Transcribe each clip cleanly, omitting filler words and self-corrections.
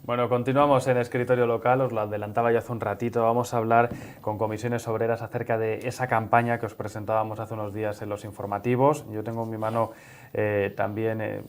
Bueno, continuamos en Escritorio Local, os lo adelantaba ya hace un ratito, vamos a hablar con Comisiones Obreras acerca de esa campaña que os presentábamos hace unos días en los informativos. Yo tengo en mi mano también,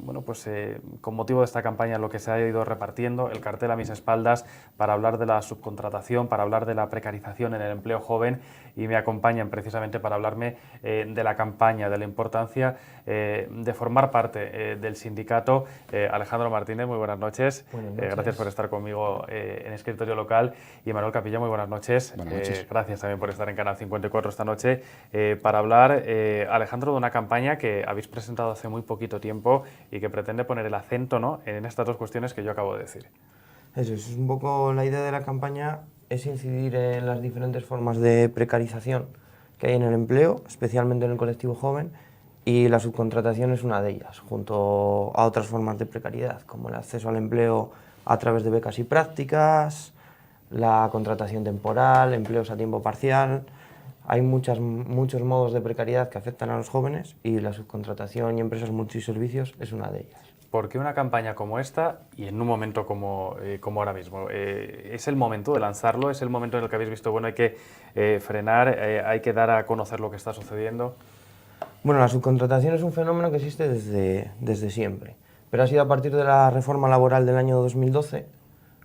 con motivo de esta campaña, lo que se ha ido repartiendo, el cartel a mis espaldas para hablar de la subcontratación, para hablar de la precarización en el empleo joven, y me acompañan precisamente para hablarme de la campaña, de la importancia de formar parte del sindicato. Alejandro Martínez, muy buenas noches. Buenas noches. Gracias por estar conmigo en Escritorio Local. Y Manuel Capilla, muy buenas noches. Buenas noches. Gracias también por estar en Canal 54 esta noche para hablar, Alejandro, de una campaña que habéis presentado hace muy poquito tiempo y que pretende poner el acento, ¿no?, en estas dos cuestiones que yo acabo de decir. Eso es un poco la idea de la campaña, es incidir en las diferentes formas de precarización que hay en el empleo, especialmente en el colectivo joven, y la subcontratación es una de ellas, junto a otras formas de precariedad, como el acceso al empleo a través de becas y prácticas, la contratación temporal, empleos a tiempo parcial. Hay muchos modos de precariedad que afectan a los jóvenes y la subcontratación y empresas multiservicios es una de ellas. ¿Por qué una campaña como esta y en un momento como ahora mismo? ¿Es el momento de lanzarlo? ¿Es el momento en el que habéis visto, bueno, hay que frenar, hay que dar a conocer lo que está sucediendo? Bueno, la subcontratación es un fenómeno que existe desde siempre, pero ha sido a partir de la reforma laboral del año 2012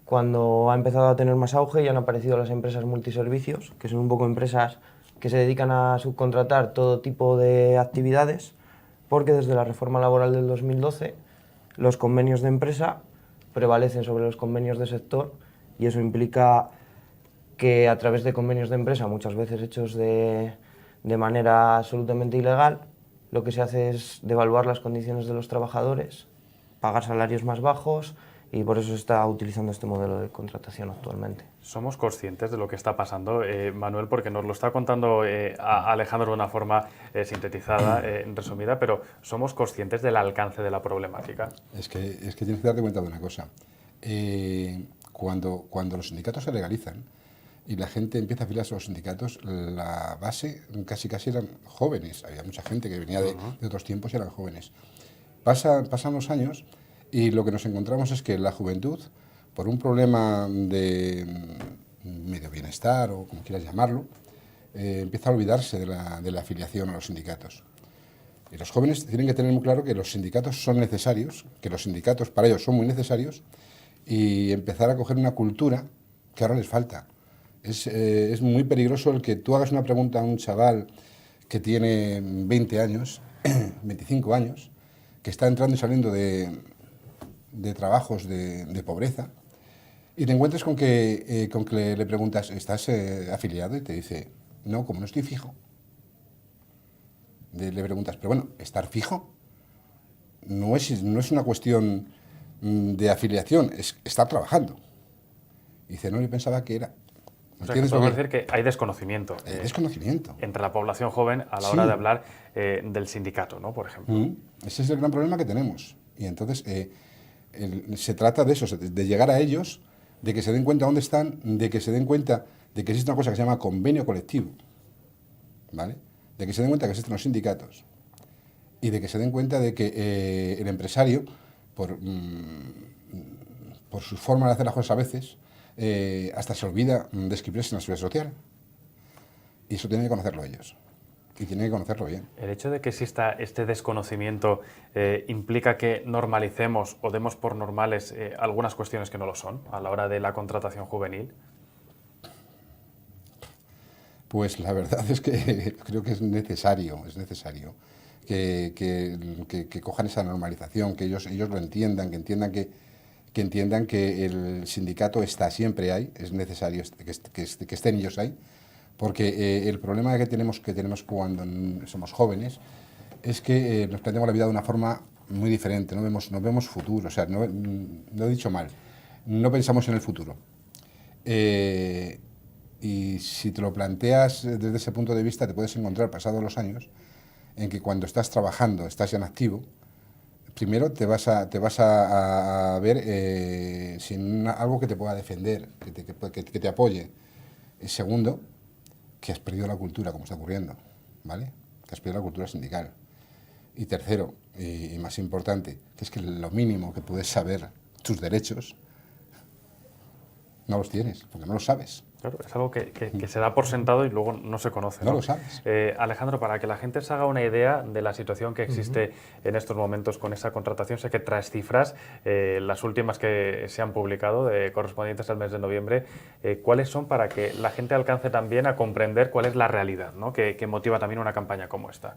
cuando ha empezado a tener más auge y han aparecido las empresas multiservicios, que son un poco empresas que se dedican a subcontratar todo tipo de actividades, porque desde la reforma laboral del 2012 los convenios de empresa prevalecen sobre los convenios de sector y eso implica que a través de convenios de empresa, muchas veces hechos de manera absolutamente ilegal, lo que se hace es devaluar las condiciones de los trabajadores, pagar salarios más bajos, y por eso se está utilizando este modelo de contratación actualmente. ¿Somos conscientes de lo que está pasando, Manuel? Porque nos lo está contando Alejandro de una forma sintetizada, resumida, pero ¿somos conscientes del alcance de la problemática? Es que tienes que darte cuenta de una cosa. Cuando los sindicatos se legalizan y la gente empieza a afiliarse a los sindicatos, la base casi eran jóvenes. Había mucha gente que venía de otros tiempos y eran jóvenes. Pasan los años y lo que nos encontramos es que la juventud, por un problema de medio bienestar o como quieras llamarlo, empieza a olvidarse de la afiliación a los sindicatos. Y los jóvenes tienen que tener muy claro que los sindicatos son necesarios, que los sindicatos para ellos son muy necesarios, y empezar a coger una cultura que ahora les falta. Es muy peligroso el que tú hagas una pregunta a un chaval que tiene 20 años, 25 años, que está entrando y saliendo de trabajos de pobreza, y te encuentres con que le preguntas, ¿estás afiliado? Y te dice, no, como no estoy fijo. Le preguntas, pero bueno, ¿estar fijo? No es una cuestión de afiliación, es estar trabajando. Y dice, no, yo pensaba que era... O sea, que podemos decir que hay desconocimiento. Desconocimiento. Entre la población joven a la hora de hablar del sindicato, ¿no?, por ejemplo. Ese es el gran problema que tenemos. Y entonces se trata de eso, de llegar a ellos, de que se den cuenta dónde están, de que se den cuenta de que existe una cosa que se llama convenio colectivo, ¿vale? De que se den cuenta que existen los sindicatos y de que se den cuenta de que el empresario, por su forma de hacer las cosas a veces, hasta se olvida de escribirse en la seguridad social. Y eso tienen que conocerlo ellos. Y tienen que conocerlo bien. ¿El hecho de que exista este desconocimiento implica que normalicemos o demos por normales algunas cuestiones que no lo son a la hora de la contratación juvenil? Pues la verdad es que creo que es necesario que cojan esa normalización, que ellos lo entiendan, que entiendan que el sindicato está siempre ahí, es necesario que estén ellos ahí, porque el problema que tenemos cuando somos jóvenes es que nos planteamos la vida de una forma muy diferente, no vemos futuro, o sea, no he dicho mal, no pensamos en el futuro. Y si te lo planteas desde ese punto de vista, te puedes encontrar, pasados los años, en que cuando estás trabajando, estás ya en activo, primero te vas a ver sin algo que te pueda defender, que te apoye. Y segundo, que has perdido la cultura, como está ocurriendo, ¿vale? Que has perdido la cultura sindical. Y tercero, y más importante, que es que lo mínimo que puedes saber, tus derechos, No los tienes, porque no lo sabes. Claro, es algo que se da por sentado y luego no se conoce, ¿no? No lo sabes. Alejandro, para que la gente se haga una idea de la situación que existe en estos momentos con esa contratación, sé que traes cifras, las últimas que se han publicado, correspondientes al mes de noviembre, ¿cuáles son para que la gente alcance también a comprender cuál es la realidad, ¿no? que motiva también una campaña como esta?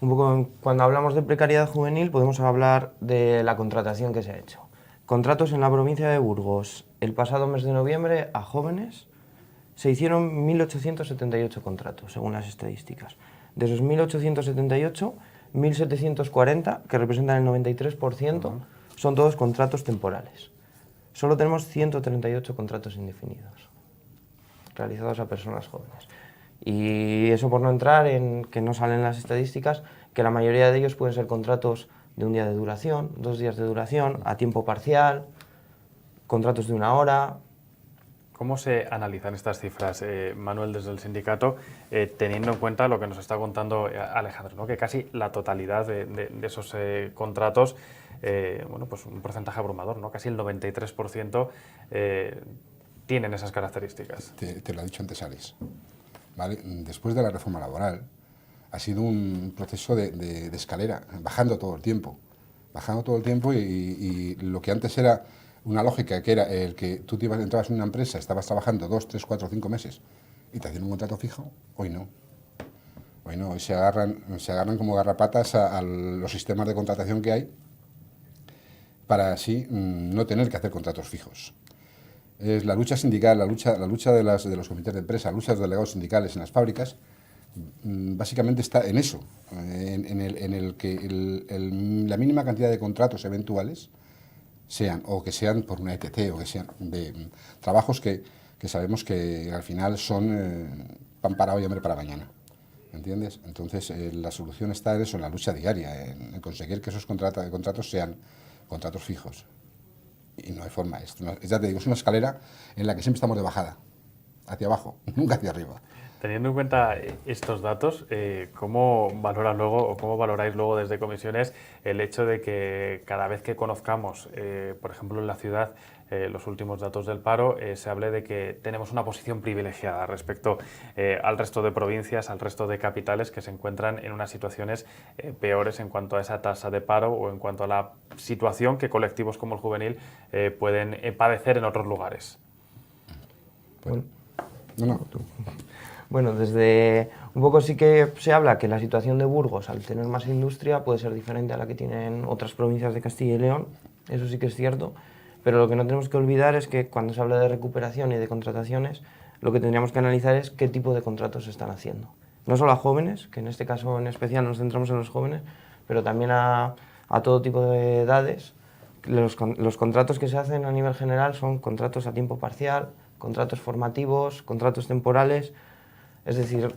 Un poco, cuando hablamos de precariedad juvenil, podemos hablar de la contratación que se ha hecho. Contratos en la provincia de Burgos el pasado mes de noviembre a jóvenes. Se hicieron 1.878 contratos, según las estadísticas. De esos 1.878, 1.740, que representan el 93%, son todos contratos temporales. Solo tenemos 138 contratos indefinidos, realizados a personas jóvenes. Y eso por no entrar en que no salen las estadísticas, que la mayoría de ellos pueden ser contratos de un día de duración, 2 días de duración, a tiempo parcial, contratos de 1 hora. ¿Cómo se analizan estas cifras, Manuel, desde el sindicato, teniendo en cuenta lo que nos está contando Alejandro, ¿no? Que casi la totalidad de esos contratos, bueno, pues un porcentaje abrumador, ¿no? Casi el 93% tienen esas características? Te lo ha dicho antes Alex, ¿vale? Después de la reforma laboral ha sido un proceso de escalera, bajando todo el tiempo y lo que antes era una lógica, que era el que tú entrabas en una empresa, estabas trabajando 2, 3, 4, 5 meses y te hacían un contrato fijo, hoy no. Hoy se agarran como garrapatas a los sistemas de contratación que hay para así no tener que hacer contratos fijos. Es la lucha sindical, la lucha de los comités de empresa, la lucha de los delegados sindicales en las fábricas, básicamente está en eso, en el que la mínima cantidad de contratos eventuales sean por una ETT o que sean de trabajos que sabemos que al final son pan para hoy, hambre para mañana. ¿Entiendes? Entonces la solución está en eso, en la lucha diaria, en conseguir que esos contratos sean contratos fijos. Y no hay forma. Ya te digo, es una escalera en la que siempre estamos de bajada, hacia abajo, nunca hacia arriba. Teniendo en cuenta estos datos, ¿cómo valoras luego o cómo valoráis luego desde comisiones el hecho de que cada vez que conozcamos, por ejemplo en la ciudad, los últimos datos del paro, se hable de que tenemos una posición privilegiada respecto al resto de provincias, al resto de capitales que se encuentran en unas situaciones peores en cuanto a esa tasa de paro o en cuanto a la situación que colectivos como el juvenil pueden padecer en otros lugares? Bueno, no. Bueno, desde un poco sí que se habla que la situación de Burgos, al tener más industria, puede ser diferente a la que tienen otras provincias de Castilla y León, eso sí que es cierto, pero lo que no tenemos que olvidar es que cuando se habla de recuperación y de contrataciones, lo que tendríamos que analizar es qué tipo de contratos se están haciendo. No solo a jóvenes, que en este caso en especial nos centramos en los jóvenes, pero también a todo tipo de edades. Los contratos que se hacen a nivel general son contratos a tiempo parcial, contratos formativos, contratos temporales. Es decir,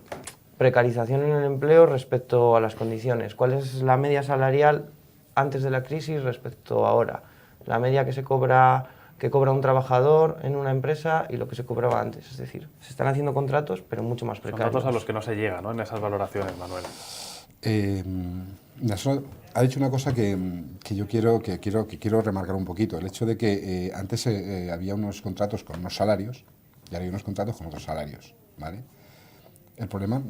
precarización en el empleo respecto a las condiciones. ¿Cuál es la media salarial antes de la crisis respecto a ahora? La media que cobra un trabajador en una empresa y lo que se cobraba antes. Es decir, se están haciendo contratos, pero mucho más precarios. Contratos a los que no se llega, ¿no?, en esas valoraciones, Manuel. Ha dicho una cosa que yo quiero remarcar un poquito. El hecho de que antes había unos contratos con unos salarios y ahora hay unos contratos con otros salarios, ¿vale? El problema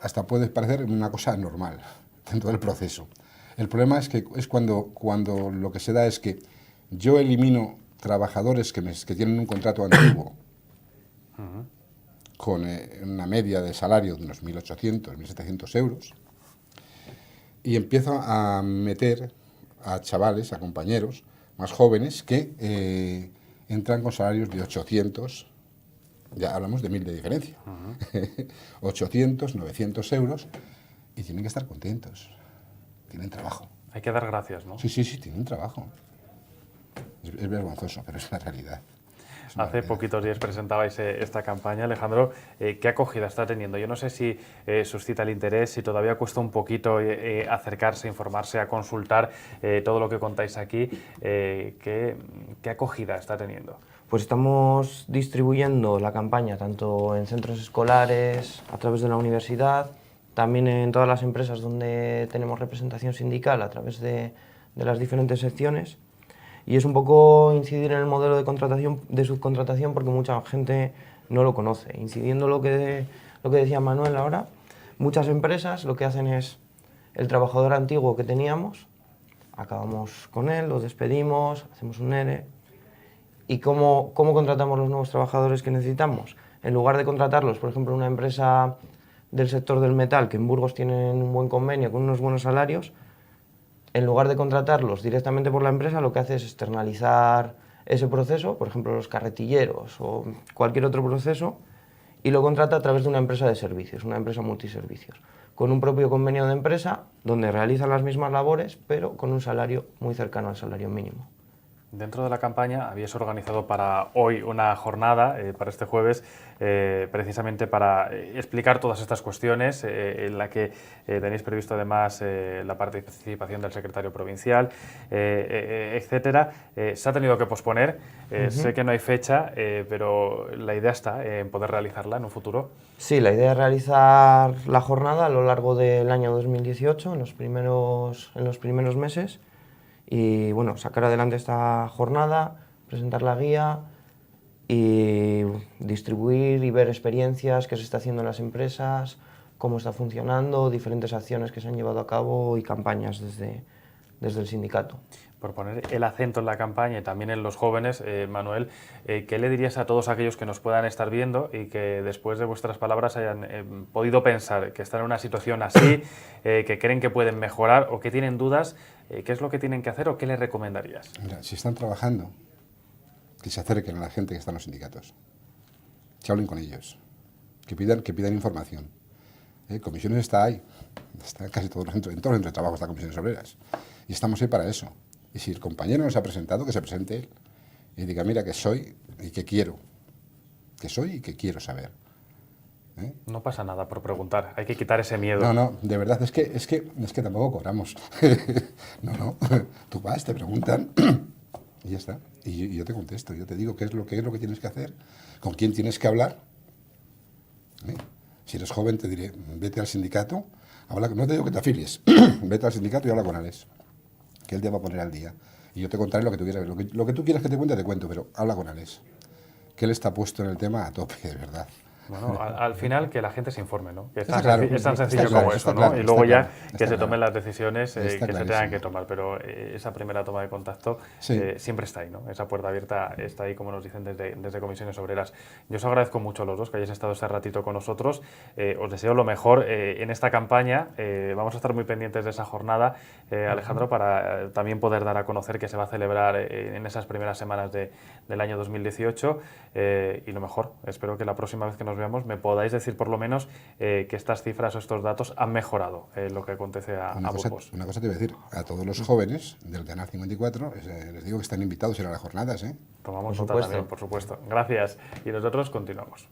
hasta puede parecer una cosa normal dentro del proceso. El problema es cuando lo que se da es que yo elimino trabajadores que tienen un contrato antiguo con una media de salario de unos 1.800, 1.700 euros y empiezo a meter a chavales, a compañeros más jóvenes que entran con salarios de 800. Ya hablamos de 1.000 de diferencia. 800, 900 euros y tienen que estar contentos. Tienen trabajo. Hay que dar gracias, ¿no? Sí, tienen trabajo. Es vergonzoso, pero es la realidad. Hace poquitos días presentabais esta campaña, Alejandro. ¿Qué acogida está teniendo? Yo no sé si suscita el interés, si todavía cuesta un poquito acercarse, informarse, a consultar todo lo que contáis aquí. ¿Qué acogida está teniendo? Pues estamos distribuyendo la campaña tanto en centros escolares, a través de la universidad, también en todas las empresas donde tenemos representación sindical a través de las diferentes secciones. Y es un poco incidir en el modelo de contratación, de subcontratación, porque mucha gente no lo conoce. Incidiendo lo que decía Manuel ahora, muchas empresas lo que hacen es el trabajador antiguo que teníamos, acabamos con él, lo despedimos, hacemos un ERE. ¿Y cómo contratamos los nuevos trabajadores que necesitamos? En lugar de contratarlos, por ejemplo, una empresa del sector del metal, que en Burgos tienen un buen convenio con unos buenos salarios, en lugar de contratarlos directamente por la empresa, lo que hace es externalizar ese proceso, por ejemplo, los carretilleros o cualquier otro proceso, y lo contrata a través de una empresa de servicios, una empresa multiservicios, con un propio convenio de empresa donde realizan las mismas labores, pero con un salario muy cercano al salario mínimo. Dentro de la campaña habíais organizado para hoy una jornada, para este jueves, precisamente para explicar todas estas cuestiones, en la que tenéis previsto además la participación del secretario provincial, etcétera. Se ha tenido que posponer, sé que no hay fecha, pero la idea está en poder realizarla en un futuro. Sí, la idea es realizar la jornada a lo largo del año 2018, en los primeros meses, y bueno, sacar adelante esta jornada, presentar la guía y distribuir y ver experiencias que se está haciendo en las empresas, cómo está funcionando, diferentes acciones que se han llevado a cabo y campañas desde el sindicato. Por poner el acento en la campaña y también en los jóvenes, Manuel, ¿qué le dirías a todos aquellos que nos puedan estar viendo y que después de vuestras palabras hayan podido pensar que están en una situación así, que creen que pueden mejorar o que tienen dudas? ¿Qué es lo que tienen que hacer o qué les recomendarías? Mira, si están trabajando, que se acerquen a la gente que está en los sindicatos, que hablen con ellos, que pidan información. Comisiones está ahí, está casi todo en todos los centros de trabajo, está Comisiones Obreras, y estamos ahí para eso. Y si el compañero nos ha presentado, que se presente él y diga, mira, que soy y que quiero, que soy y que quiero saber. No pasa nada por preguntar, hay que quitar ese miedo. No, de verdad, es que tampoco cobramos. No, tú vas, te preguntan y ya está. Y yo te contesto, yo te digo qué es lo que tienes que hacer, con quién tienes que hablar. Si eres joven te diré, vete al sindicato, no te digo que te afilies, vete al sindicato y habla con Alex, que él te va a poner al día. Y yo te contaré lo que tú quieras, lo que tú quieras que te cuente, te cuento, pero habla con Alex, que él está puesto en el tema a tope, de verdad. Bueno, al final que la gente se informe, ¿no? Que es tan Está sencillo claro, como está eso, ¿no? claro, y luego ya está que se claro. tomen las decisiones que se tengan clarísimo. que tomar, pero esa primera toma de contacto Sí. siempre está ahí, ¿no? Esa puerta abierta está ahí, como nos dicen desde Comisiones Obreras. Yo os agradezco mucho a los dos que hayáis estado este ratito con nosotros. Os deseo lo mejor en esta campaña. Vamos a estar muy pendientes de esa jornada, Alejandro, para también poder dar a conocer que se va a celebrar en esas primeras semanas del año 2018. Y lo mejor, espero que la próxima vez que nos veamos me podáis decir por lo menos que estas cifras o estos datos han mejorado lo que acontece a Burgos. Una cosa te voy a decir, a todos los jóvenes del Canal 54, les digo que están invitados a ir a las jornadas. Tomamos Por nota supuesto. también, por supuesto. Gracias. Y nosotros continuamos.